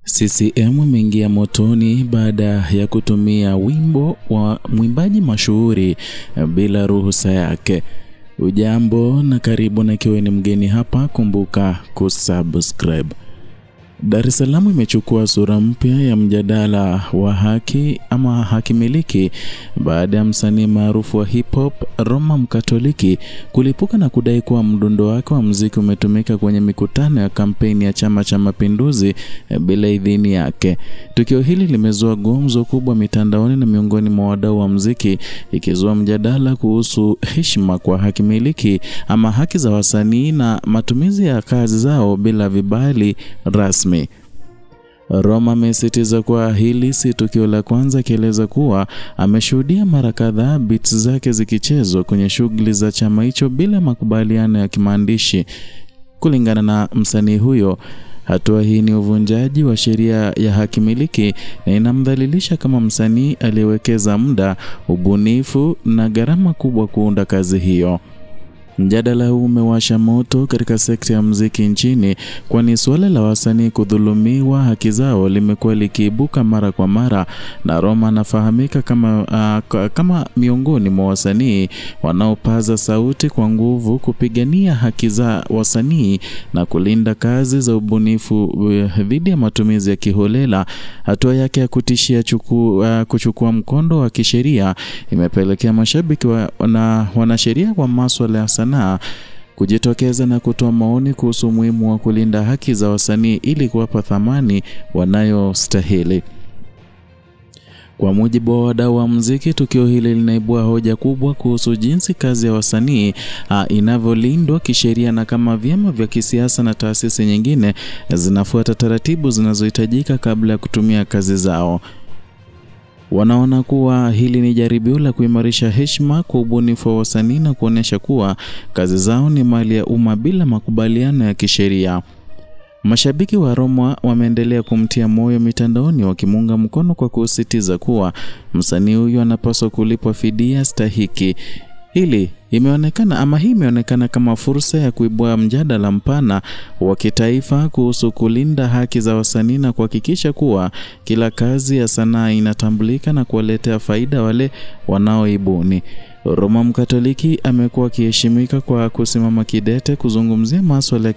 CCM imeingia motoni baada ya kutumia wimbo wa mwimbaji mashuhuri bila ruhusa yake. Ujambo na karibu, na ikiwa ni mgeni hapa, kumbuka kusubscribe. Dar es Salaam imechukua sura mpya ya mjadala wa haki ama haki miliki baada ya msanii maarufu wa hip hop Roma Mkatoliki kulipuka na kudai kuwa mdundo wake wa muziki umetumika kwenye mikutano ya kampeni ya Chama cha Mapinduzi bila idhini yake. Tukio hili limezua gumzo kubwa mitandaoni na miongoni mwa wadau wa muziki, ikizua mjadala kuhusu heshima kwa haki miliki ama haki za wasanii na matumizi ya kazi zao bila vibali rasmi. Roma amesisitiza kuwa hili si tukio la kwanza, akieleza kuwa ameshuhudia mara kadhaa beats zake zikichezwa kwenye shughuli za chama hicho bila makubaliano ya kimaandishi. Kulingana na msanii huyo, hatua hii ni uvunjaji wa sheria ya haki miliki na inamdhalilisha kama msanii aliyewekeza muda, ubunifu na gharama kubwa kuunda kazi hiyo. Mjadala huu umewasha moto katika sekta ya muziki nchini, kwani suala la wasanii kudhulumiwa haki zao limekuwa likiibuka mara kwa mara, na Roma anafahamika kama miongoni mwa wasanii wanaopaza sauti kwa nguvu kupigania haki za wasanii na kulinda kazi za ubunifu dhidi ya matumizi ya kiholela. Hatua yake ya kutishia kuchukua mkondo wa kisheria imepelekea mashabiki na wanasheria wa masuala ya sanaa kujitokeza na kutoa maoni kuhusu umuhimu wa kulinda haki za wasanii ili kuwapa thamani wanayostahili. Kwa mujibu wa wadau wa muziki, tukio hili linaibua hoja kubwa kuhusu jinsi kazi ya wasanii inavyolindwa kisheria na kama vyama vya kisiasa na taasisi nyingine zinafuata taratibu zinazohitajika kabla ya kutumia kazi zao. Wanaona kuwa hili ni jaribio la kuimarisha heshima kwa ubunifu wa wasanii na kuonesha kuwa kazi zao ni mali ya umma bila makubaliano ya kisheria. Mashabiki wa Roma wameendelea kumtia moyo mitandaoni, wakimunga mkono kwa kusisitiza kuwa msanii huyu anapaswa kulipwa fidia stahiki. Hii imeonekana kama fursa ya kuibua mjadala mpana wa kitaifa kuhusu kulinda haki za wasanii na kuhakikisha kuwa kila kazi ya sanaa inatambulika na kuwaletea faida wale wanaoibuni. Roma Mkatoliki amekuwa akiheshimika kwa kusimama kidete kuzungumzia masuala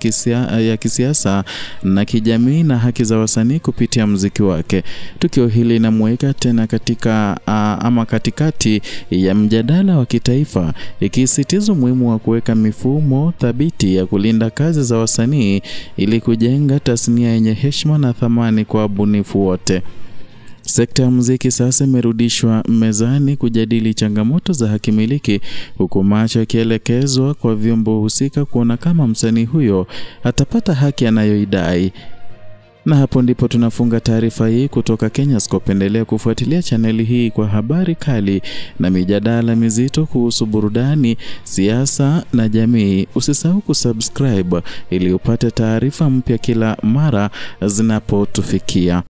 ya kisiasa na kijamii na haki za wasanii kupitia muziki wake. Tukio hili linamweka tena katikati ya mjadala wa kitaifa, ikisisitiza umuhimu wa kuweka mifumo thabiti ya kulinda kazi za wasanii ili kujenga tasnia yenye heshima na thamani kwa wabunifu wote. Sekta ya muziki sasa imerudishwa mezani kujadili changamoto za haki miliki, huku macho yakielekezwa kwa vyombo husika kuona kama msanii huyo atapata haki anayoidai. Na hapo ndipo tunafunga taarifa hii kutoka Kenyascope. Endelea kufuatilia chaneli hii kwa habari kali na mijadala mizito kuhusu burudani, siasa na jamii. Usisahau kusubscribe ili upate taarifa mpya kila mara zinapotufikia.